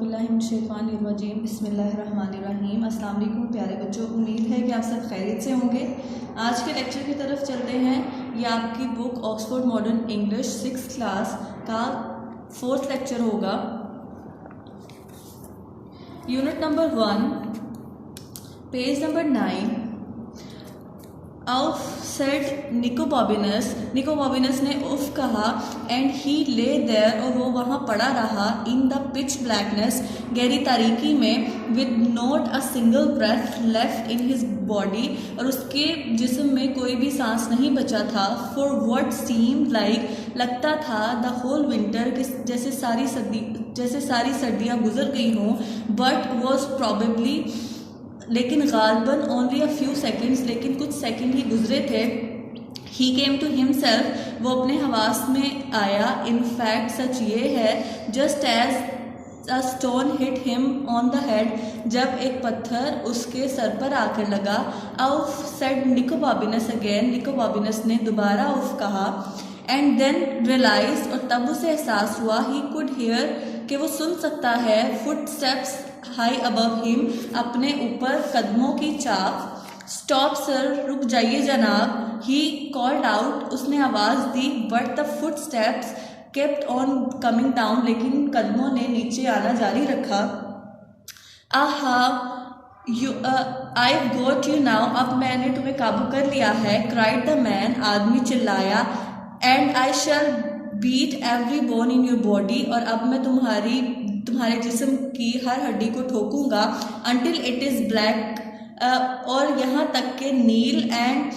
औज़ुबिल्लाहिमिनश्शैतानिर्रजीम बिस्मिल्लाहिर्रहमानिर्रहीम। अस्सलाम वालेकुम प्यारे बच्चों, उम्मीद है कि आप सब खैरियत से होंगे। आज के लेक्चर की तरफ चलते हैं। ये आपकी book Oxford modern English 6th class का 4th लेक्चर होगा। Unit number 1, page number 9। Auf said Nicobobinus, निकोबॉबिनस ने उफ कहा, एंड ही ले देयर, और वो वहाँ पड़ा रहा, इन द पिच ब्लैकनेस, गहरी तारीकी में, with not a single breath left in his body, और उसके जिस्म में कोई भी सांस नहीं बचा था। फॉर व्हाट सीम्ड लाइक, लगता था, द होल विंटर, जैसे सारी सर्दियाँ गुजर गई हों, बट वॉज प्रॉबेबली, लेकिन गालबन ओनली अ फ्यू सेकेंड्स, लेकिन कुछ सेकंड ही गुजरे थे। ही केम टू हिमसेल्फ, वो अपने हवास में आया। इन फैक्ट सच ये है, just as a stone hit him on the head, जब एक पत्थर उसके सर पर आकर लगा। उफ सेड निकोबॉबिनस अगेन, निकोबॉबिनस ने दोबारा उफ कहा। एंड देन रियलाइज, और तब उसे एहसास हुआ, ही कुड हियर, कि वो सुन सकता है, foot steps high above him, अपने ऊपर कदमों की चाप। स्टॉप सर, रुक जाइए जनाब। ही कॉल्ड आउट, उसने आवाज़ दी। But the footsteps kept on coming down, लेकिन कदमों ने नीचे आना जारी रखा। Aha you I got you now, अब मैंने तुम्हें काबू कर लिया है। क्राइड द मैन, आदमी चिल्लाया। And I shall beat every bone in your body, और अब मैं तुम्हारे जिस्म की हर हड्डी को ठोकूंगा। अंटिल इट इज़ ब्लैक, और यहाँ तक के नील। एंड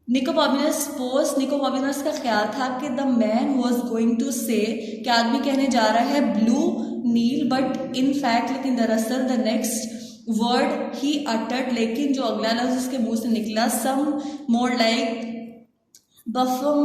निकोबॉबिनस का ख्याल था कि the man was going to say, कि आदमी कहने जा रहा है ब्लू, नील, बट इन फैक्ट, लेकिन दरअसल the next word he uttered, लेकिन जो अगला लफ्ज उसके मुंह से निकला, सम मोर लाइक बफम,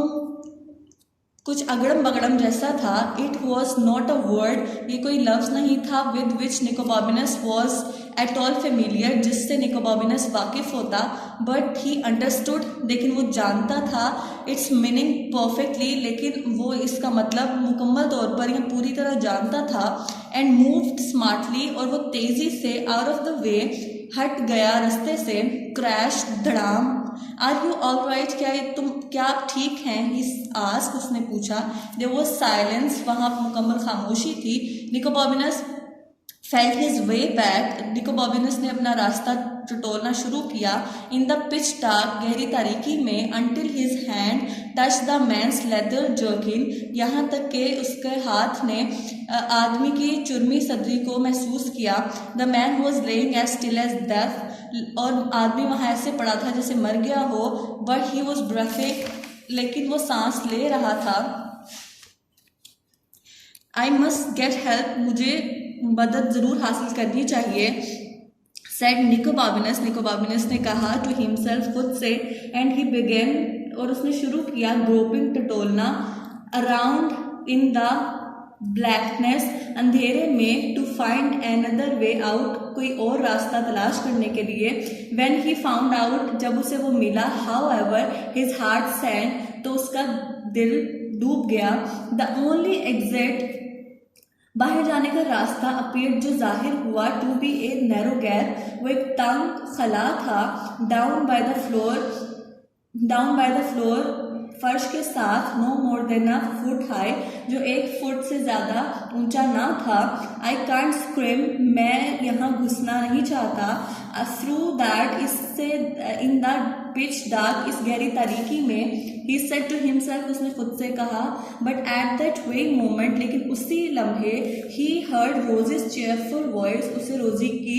कुछ अगड़म बगड़म जैसा था। It was not a word, ये कोई लफ्ज नहीं था, with which Nicobobinus was at all familiar, जिससे निकोबॉबिनस वाकिफ होता। बट ही अंडरस्टूड, लेकिन वो जानता था, इट्स मीनिंग परफेक्टली, लेकिन वो इसका मतलब मुकम्मल तौर पर या पूरी तरह जानता था। एंड मूव्ड स्मार्टली, और वो तेजी से आउट ऑफ द वे, हट गया रास्ते से। क्रैश, धड़ाम। आर यू ऑल राइट, क्या आप ठीक हैं? ही आस्क्ड, उसने पूछा। देयर वाज साइलेंस, वहाँ मुकम्मल खामोशी थी। निकोबॉबिनस फेल्ट हिज वे बैक, निकोबॉबिनस ने अपना रास्ता टटोलना शुरू किया। इन द पिच डार्क, गहरी तारीकी में। Until his hand touch the man's leather jerkin, यहाँ तक कि उसके हाथ ने आदमी की चुर्मी सदरी को महसूस किया। The man was laying as still as death, और आदमी वहाँ ऐसे पड़ा था जैसे मर गया हो। बट ही वॉज ब्रेथिंग, लेकिन वो सांस ले रहा था। आई मस्ट गेट हेल्प, मुझे मदद ज़रूर हासिल करनी चाहिए। सेड निकोबॉबिनस ने कहा, टू हिमसेल्फ, खुद से। एंड ही बिगेन, और उसने शुरू किया, ग्रोपिंग, टटोलना, अराउंड इन द ब्लैकनेस, अंधेरे में, to find another way out, कोई और रास्ता तलाश करने के लिए। व्हेन ही फाउंड आउट, जब उसे वो मिला, हाउ एवर हिज हार्ट सैंक, तो उसका दिल डूब गया। द ओनली एग्जिट, बाहर जाने का रास्ता, अपीयर, जो जाहिर हुआ, to be a narrow gap, वो एक तंग खला था। डाउन बाय द फ्लोर, फर्श के साथ। No more than a foot high, जो 1 फुट से ज़्यादा ऊंचा ना था। आई कांट स्क्रीम, मैं यहाँ घुसना नहीं चाहता। थ्रू दैट, इससे, इन द पिच डार्क, इस गहरी तारीकी में। ही सेड टू हिमसेल्फ, उसने खुद से कहा। But at that way moment, लेकिन उसी लम्हे, he heard roses cheerful voice, उसे रोजी की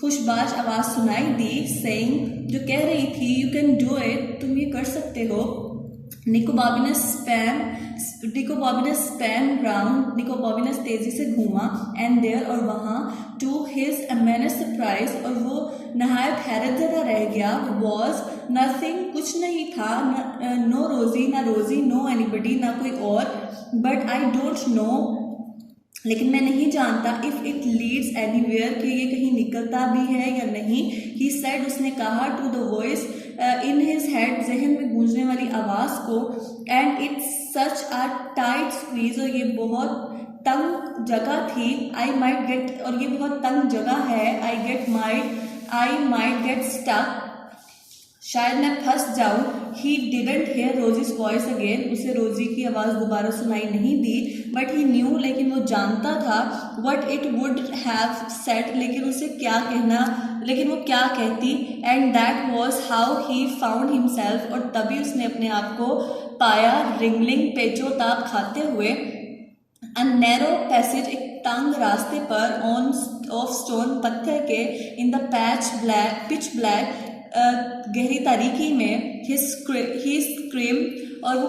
खुशबाश आवाज़ सुनाई दी। सेइंग, जो कह रही थी, यू कैन डू इट, तुम ये कर सकते हो। निकोबॉबिनस निकोबॉबिनस तेजी से घूमा। एंड देयर, और वहाँ, टू हिज इमेंस सरप्राइज, और वो नहायत हैरत ज़दा रह गया। वॉज नथिंग, कुछ नहीं था। नो रोजी, ना रोजी, नो एनीबडी, ना कोई और। बट आई डोंट नो, लेकिन मैं नहीं जानता, इफ इट लीड्स एनीवेयर, कि ये कहीं निकलता भी है या नहीं। ही सेड, उसने कहा, to the voice in his head, जहन में गूंजने वाली आवाज़ को। And it's such a tight squeeze, और ये बहुत तंग जगह थी, आई माइट गेट, और ये बहुत तंग जगह है, आई माइट गेट स्टक, शायद मैं फंस जाऊं। He didn't hear Rosie's voice again, उसे रोजी की आवाज़ दोबारा सुनाई नहीं दी, बट ही न्यू, लेकिन वो जानता था, what it would have said, लेकिन उसे क्या कहना, लेकिन वो क्या कहती, and that was how he found himself, और तभी उसने अपने आप को पाया, रिंगलिंग, पेचोताप खाते हुए, अ नैरो पैसेज, एक तंग रास्ते पर, ऑन ऑफ स्टोन, पत्थर के, इन द पिच ब्लैक, गहरी तारीकी में, ही स्क्रीम, और वो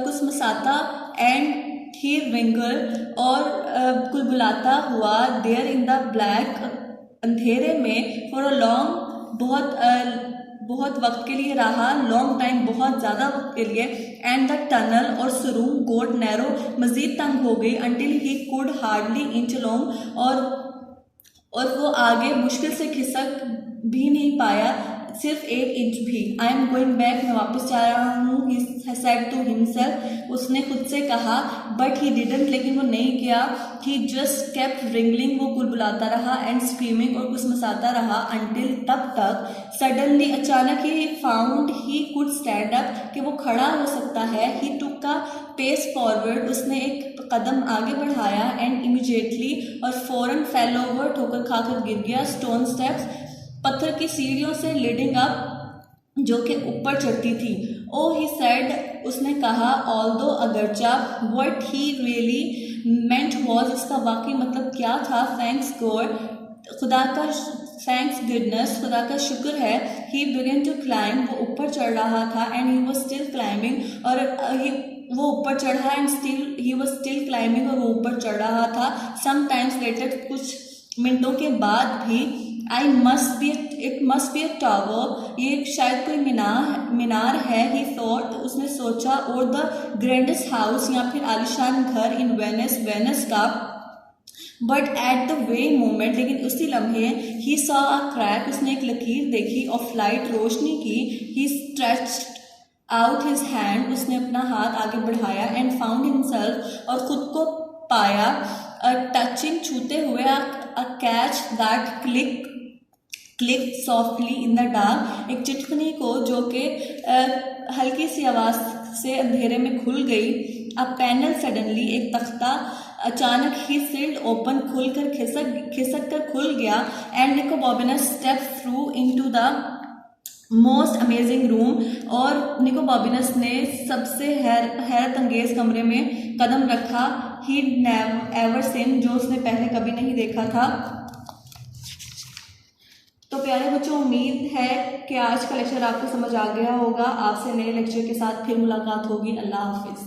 कुसमसाता, एंड ही रिंगल, और कुलबुलाता हुआ, देयर इन द ब्लैक, अंधेरे में, फॉर अ लॉन्ग, बहुत वक्त के लिए रहा, लॉन्ग टाइम, बहुत ज़्यादा वक्त के लिए, एंड द टनल, और सुरूंग गोट नैरो, मज़ीद तंग हो गई, until he could hardly inch long, और वो आगे मुश्किल से खिसक भी नहीं पाया, सिर्फ 1 इंच भी। आई एम गोइंग बैक, मैं वापस जा रहा हूँ, ही सेड टू हिमसेल्फ, उसने खुद से कहा, बट ही डिडंट, लेकिन वो नहीं किया, ही जस्ट केप्ट रिंगलिंग, वो कुलबुलाता रहा, एंड स्क्रीमिंग, और कुसमसाता रहा, अंटिल, तब तक, सडनली, अचानक ही, found he could stand up, कि वो खड़ा हो सकता है, ही टुक का पेस फॉरवर्ड, उसने एक कदम आगे बढ़ाया, एंड इमीडिएटली, और फौरन, फेल ओवर, ठोकर खाकर गिर गया, स्टोन स्टेप्स, पत्थर की सीढ़ियों से, लीडिंग अप, जो कि ऊपर चढ़ती थी, ओ ही सेड, उसने कहा, ऑल्दो, अगरचा, what he really meant was, इसका वाकई मतलब क्या था, थैंक्स गॉड, खुदा का, थैंक्स गुडनेस, खुदा का शुक्र है, ही बिगन टू क्लाइंब, वो ऊपर चढ़ रहा था, and he was still climbing, और वो ऊपर चढ़ा, and still he was still climbing, और वो ऊपर चढ़ रहा था, सम टाइम्स लेटर, कुछ मिनटों के बाद भी, it must be a tower, ये शायद कोई मीनार है, ही थॉट, उसने सोचा, और द ग्रैंडेस्ट हाउस, या फिर आलिशान घर, इन वेनिस का, but at the way moment, लेकिन उसी लम्हे, ही सॉ अ क्रैक, उसने एक लकीर देखी, ऑफ लाइट, रोशनी की, ही स्ट्रेच्ड आउट हिज हैंड, उसने अपना हाथ आगे बढ़ाया, एंड फाउंड हिमसेल्फ, और खुद को पाया, टचिंग, छूते हुए, a catch that click softly in the dark, एक चिटकनी को, जो कि हल्की सी आवाज से अंधेरे में खुल गई, अ पैनल सडनली, एक तख्ता अचानक ही सिल्ड ओपन, खुलकर खिसक कर खुल गया, and Nicobobinus step through into the most amazing room, और निको बॉबिनस ने सबसे हैरत अंगेज कमरे में कदम रखा, ही नेवर सीन, जो उसने पहले कभी नहीं देखा था। तो प्यारे बच्चों, उम्मीद है कि आज का लेक्चर आपको समझ आ गया होगा। आपसे नए लेक्चर के साथ फिर मुलाकात होगी। अल्लाह हाफिज।